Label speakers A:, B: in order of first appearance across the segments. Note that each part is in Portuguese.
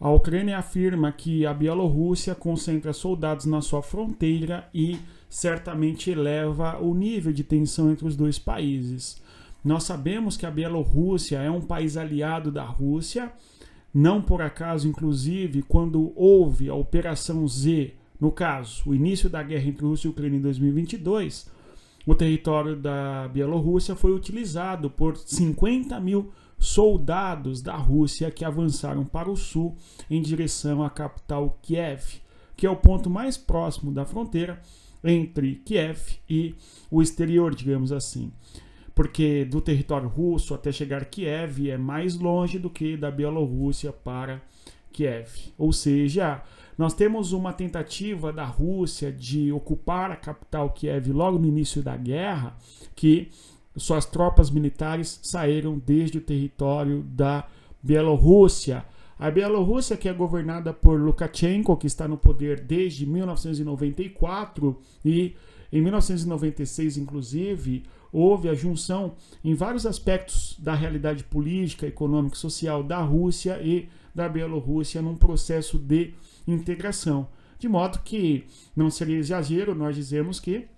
A: A Ucrânia afirma que a Bielorrússia concentra soldados na sua fronteira e certamente eleva o nível de tensão entre os dois países. Nós sabemos que a Bielorrússia é um país aliado da Rússia, não por acaso, inclusive, quando houve a Operação Z, no caso, o início da guerra entre Rússia e Ucrânia em 2022, o território da Bielorrússia foi utilizado por 50 mil soldados da Rússia que avançaram para o sul em direção à capital Kiev, que é o ponto mais próximo da fronteira entre Kiev e o exterior, digamos assim. Porque do território russo até chegar a Kiev é mais longe do que da Bielorrússia para Kiev. Ou seja, nós temos uma tentativa da Rússia de ocupar a capital Kiev logo no início da guerra, que suas tropas militares saíram desde o território da Bielorrússia. A Bielorrússia, que é governada por Lukashenko, que está no poder desde 1994 e em 1996, inclusive, houve a junção em vários aspectos da realidade política, econômica e social da Rússia e da Bielorrússia num processo de integração. De modo que não seria exagero nós dizermos que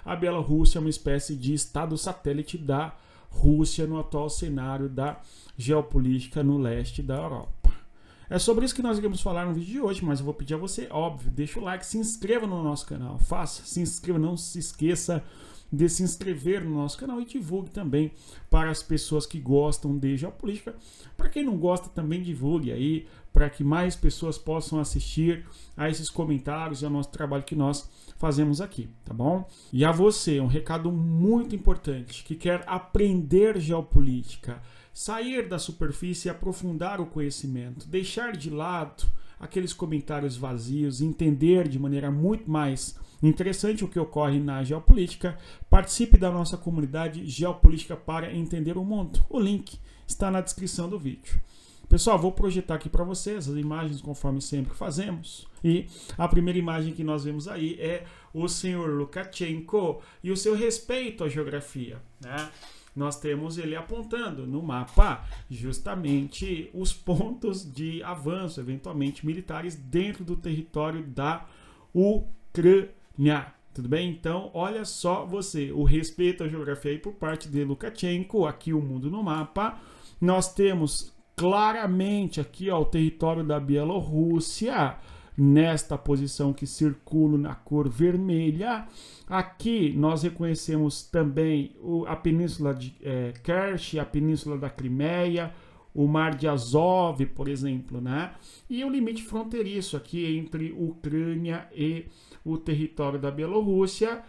A: a Bielorrússia é uma espécie de estado satélite da Rússia no atual cenário da geopolítica no leste da Europa. É sobre isso que nós iremos falar no vídeo de hoje, mas eu vou pedir a você, óbvio, deixa o like, se inscreva no nosso canal, se inscreva, não se esqueça de se inscrever no nosso canal e divulgue também para as pessoas que gostam de geopolítica. Para quem não gosta, também divulgue aí, para que mais pessoas possam assistir a esses comentários e ao nosso trabalho que nós fazemos aqui, tá bom? E a você, um recado muito importante, que quer aprender geopolítica, sair da superfície e aprofundar o conhecimento, deixar de lado aqueles comentários vazios, entender de maneira muito mais interessante o que ocorre na geopolítica, participe da nossa comunidade Geopolítica para Entender o Mundo. O link está na descrição do vídeo. Pessoal, vou projetar aqui para vocês as imagens conforme sempre fazemos. E a primeira imagem que nós vemos aí é o senhor Lukashenko e o seu respeito à geografia, né? Nós temos ele apontando no mapa justamente os pontos de avanço, eventualmente militares, dentro do território da Ucrânia. Tudo bem? Então, olha só você, o respeito à geografia aí por parte de Lukashenko, aqui o mundo no mapa. Nós temos claramente aqui ó, o território da Bielorrússia, nesta posição que circula na cor vermelha. Aqui nós reconhecemos também a península de Kerch, a península da Crimeia, o mar de Azov, por exemplo, né? E o limite fronteiriço aqui entre Ucrânia e o território da Bielorrússia.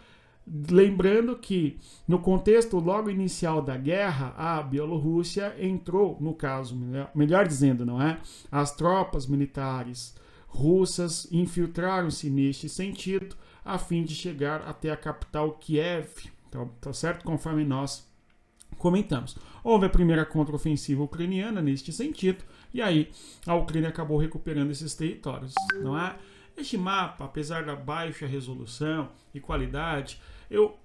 A: Lembrando que, no contexto logo inicial da guerra, a Bielorrússia entrou, no caso, melhor dizendo, não é? As tropas militares russas infiltraram-se neste sentido a fim de chegar até a capital Kiev, tá certo? Conforme nós comentamos. Houve a primeira contraofensiva ucraniana neste sentido e aí a Ucrânia acabou recuperando esses territórios, não é? Este mapa, apesar da baixa resolução e qualidade, eu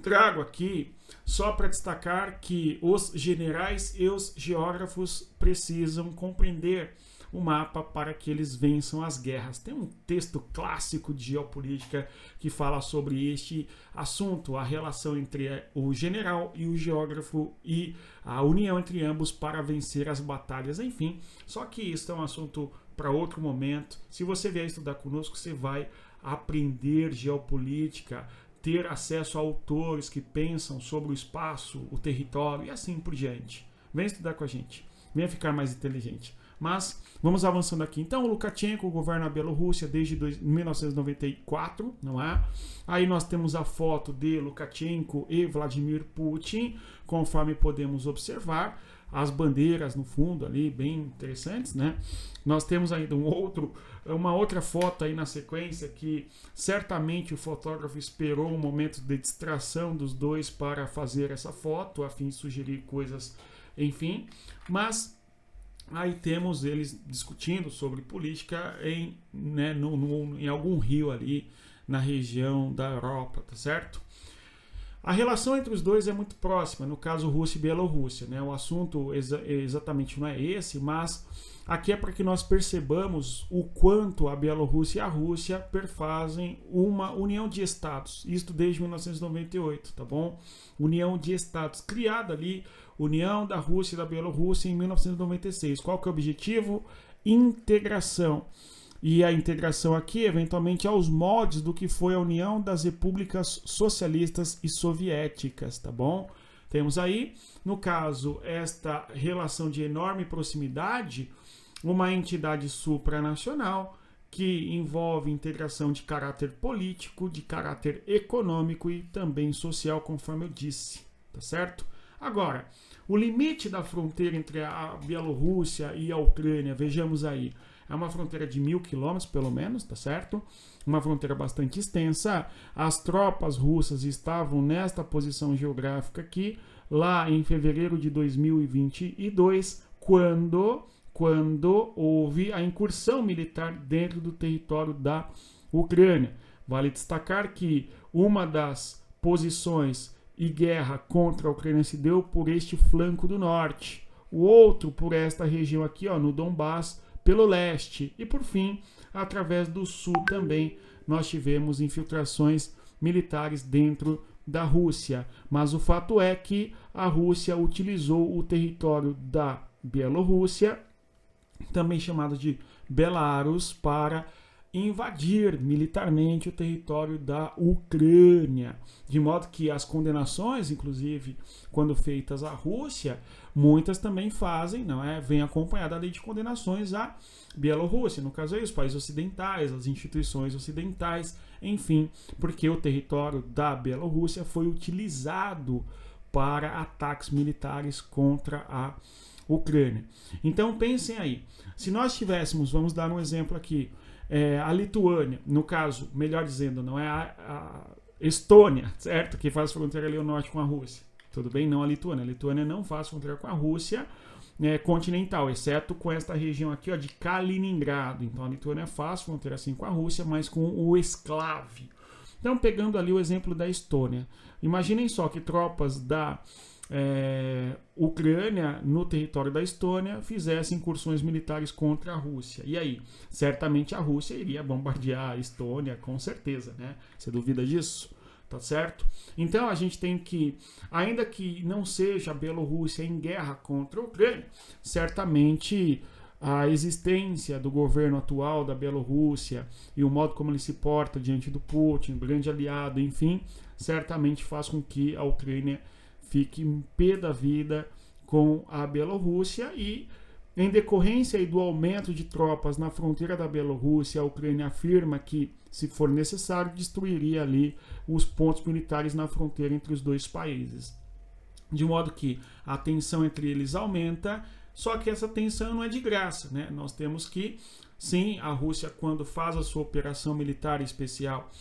A: trago aqui só para destacar que os generais e os geógrafos precisam compreender o mapa para que eles vençam as guerras. Tem um texto clássico de geopolítica que fala sobre este assunto, a relação entre o general e o geógrafo e a união entre ambos para vencer as batalhas, enfim. Só que isso é um assunto para outro momento. Se você vier estudar conosco, você vai aprender geopolítica, ter acesso a autores que pensam sobre o espaço, o território e assim por diante. Vem estudar com a gente, venha ficar mais inteligente. Mas vamos avançando aqui. Então, o Lukashenko governa a Bielorrússia desde 1994, não é? Aí nós temos a foto de Lukashenko e Vladimir Putin, conforme podemos observar. As bandeiras no fundo ali, bem interessantes, né? Nós temos ainda uma outra foto aí na sequência que certamente o fotógrafo esperou um momento de distração dos dois para fazer essa foto, a fim de sugerir coisas, enfim. Mas aí temos eles discutindo sobre política em algum rio ali na região da Europa, tá certo? A relação entre os dois é muito próxima, no caso Rússia e Bielorrússia, né? O assunto exatamente não é esse, mas aqui é para que nós percebamos o quanto a Bielorrússia e a Rússia perfazem uma união de estados, isto desde 1998, tá bom? União de estados, criada ali, União da Rússia e da Bielorrússia em 1996. Qual que é o objetivo? Integração. E a integração aqui, eventualmente, aos moldes do que foi a União das Repúblicas Socialistas e Soviéticas, tá bom? Temos aí, no caso, esta relação de enorme proximidade, uma entidade supranacional que envolve integração de caráter político, de caráter econômico e também social, conforme eu disse, tá certo? Agora, o limite da fronteira entre a Bielorrússia e a Ucrânia, vejamos aí, é uma fronteira de 1.000 quilômetros, pelo menos, tá certo? Uma fronteira bastante extensa. As tropas russas estavam nesta posição geográfica aqui, lá em fevereiro de 2022, quando houve a incursão militar dentro do território da Ucrânia. Vale destacar que uma das posições e guerra contra a Ucrânia se deu por este flanco do norte. O outro por esta região aqui, ó, no Donbass, pelo leste. E por fim, através do sul também, nós tivemos infiltrações militares dentro da Rússia. Mas o fato é que a Rússia utilizou o território da Bielorrússia, também chamado de Belarus, para invadir militarmente o território da Ucrânia. De modo que as condenações, inclusive, quando feitas à Rússia, muitas também fazem, não é? Vem acompanhada de condenações à Bielorrússia, no caso aí os países ocidentais, as instituições ocidentais, enfim, porque o território da Bielorrússia foi utilizado para ataques militares contra a Ucrânia. Então pensem aí, se nós tivéssemos, vamos dar um exemplo aqui, a Lituânia, no caso, melhor dizendo, não é a Estônia, certo? Que faz fronteira ali ao norte com a Rússia. Tudo bem? Não a Lituânia. A Lituânia não faz fronteira com a Rússia continental, exceto com esta região aqui, ó, de Kaliningrado. Então a Lituânia faz fronteira assim com a Rússia, mas com o esclave. Então, pegando ali o exemplo da Estônia, imaginem só que tropas da Ucrânia no território da Estônia fizessem incursões militares contra a Rússia. E aí? Certamente a Rússia iria bombardear a Estônia, com certeza, né? Você duvida disso? Tá certo? Então a gente tem que, ainda que não seja a Bielorrússia em guerra contra a Ucrânia, certamente a existência do governo atual da Bielorrússia e o modo como ele se porta diante do Putin, grande aliado, enfim, certamente faz com que a Ucrânia fique em pé da vida com a Bielorrússia e, em decorrência do aumento de tropas na fronteira da Bielorrússia, a Ucrânia afirma que, se for necessário, destruiria ali os pontos militares na fronteira entre os dois países. De modo que a tensão entre eles aumenta, só que essa tensão não é de graça, né? Nós temos que, sim, a Rússia, quando faz a sua operação militar especial,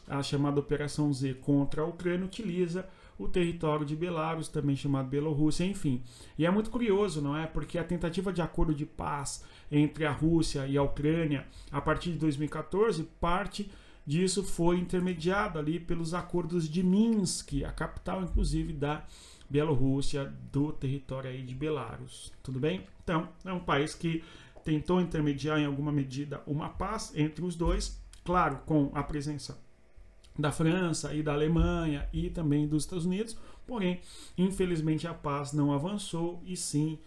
A: a chamada Operação Z contra a Ucrânia, utiliza o território de Belarus, também chamado Bielorrússia, enfim. E é muito curioso, não é? Porque a tentativa de acordo de paz entre a Rússia e a Ucrânia, a partir de 2014, parte disso foi intermediada ali pelos acordos de Minsk, a capital, inclusive, da Bielorrússia, do território aí de Belarus. Tudo bem? Então, é um país que tentou intermediar em alguma medida uma paz entre os dois, claro, com a presença da França e da Alemanha e também dos Estados Unidos, porém, infelizmente a paz não avançou e sim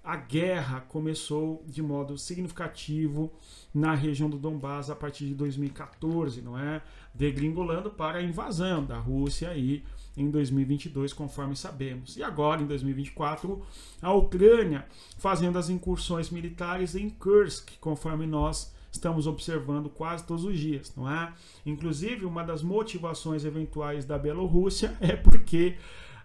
A: a guerra começou de modo significativo na região do Donbass a partir de 2014, não é? Degringolando para a invasão da Rússia aí em 2022, conforme sabemos. E agora, em 2024, a Ucrânia fazendo as incursões militares em Kursk, conforme nós estamos observando quase todos os dias, não é? Inclusive, uma das motivações eventuais da Bielorrússia é porque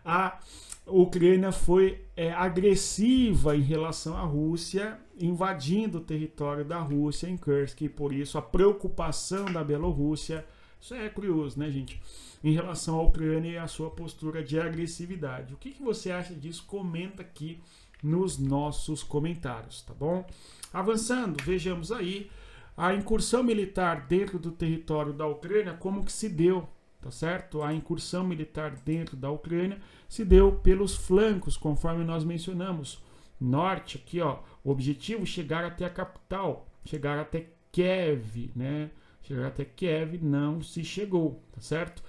A: a Ucrânia foi agressiva em relação à Rússia, invadindo o território da Rússia em Kursk, e por isso a preocupação da Bielorrússia, isso é curioso, né, gente? Em relação à Ucrânia e a sua postura de agressividade. O que você acha disso? Comenta aqui nos nossos comentários, tá bom? Avançando, vejamos aí a incursão militar dentro do território da Ucrânia, como que se deu, tá certo? A incursão militar dentro da Ucrânia se deu pelos flancos, conforme nós mencionamos. Norte, aqui, ó, o objetivo chegar até a capital, chegar até Kiev, né? Chegar até Kiev não se chegou, tá certo?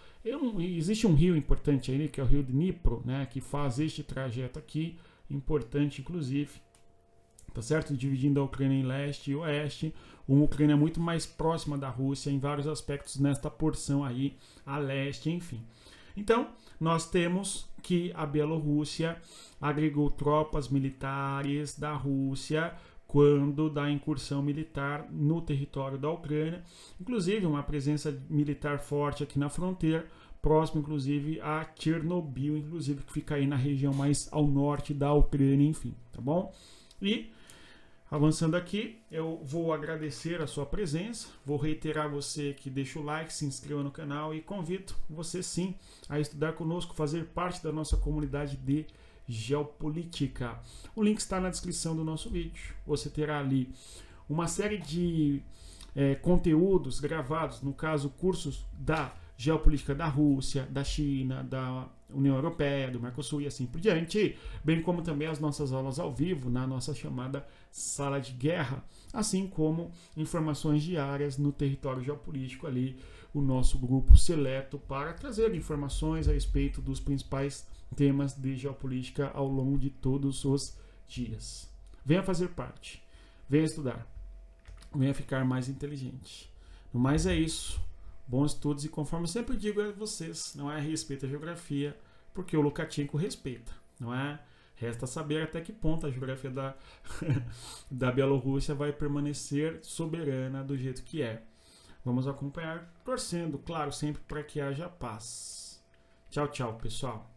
A: Existe um rio importante aí, que é o rio Dnipro, né? Que faz este trajeto aqui, importante inclusive, tá certo? Dividindo a Ucrânia em leste e oeste, uma Ucrânia muito mais próxima da Rússia em vários aspectos nesta porção aí, a leste, enfim. Então, nós temos que a Bielorrússia agregou tropas militares da Rússia quando da incursão militar no território da Ucrânia, inclusive uma presença militar forte aqui na fronteira, próximo inclusive a Chernobyl, inclusive que fica aí na região mais ao norte da Ucrânia, enfim, tá bom? E avançando aqui, eu vou agradecer a sua presença, vou reiterar você que deixa o like, se inscreva no canal e convido você sim a estudar conosco, fazer parte da nossa comunidade de geopolítica. O link está na descrição do nosso vídeo. Você terá ali uma série de conteúdos gravados, no caso cursos da geopolítica da Rússia, da China, da União Europeia, do Mercosul e assim por diante, bem como também as nossas aulas ao vivo na nossa chamada Sala de Guerra, assim como informações diárias no território geopolítico ali, o nosso grupo seleto para trazer informações a respeito dos principais temas de geopolítica ao longo de todos os dias. Venha fazer parte, venha estudar, venha ficar mais inteligente. No mais é isso. Bons estudos e conforme eu sempre digo a vocês, não é respeito à geografia, porque o Lukashenko respeita, não é? Resta saber até que ponto a geografia da Bielorrússia vai permanecer soberana do jeito que é. Vamos acompanhar, torcendo, claro, sempre para que haja paz. Tchau, tchau, pessoal.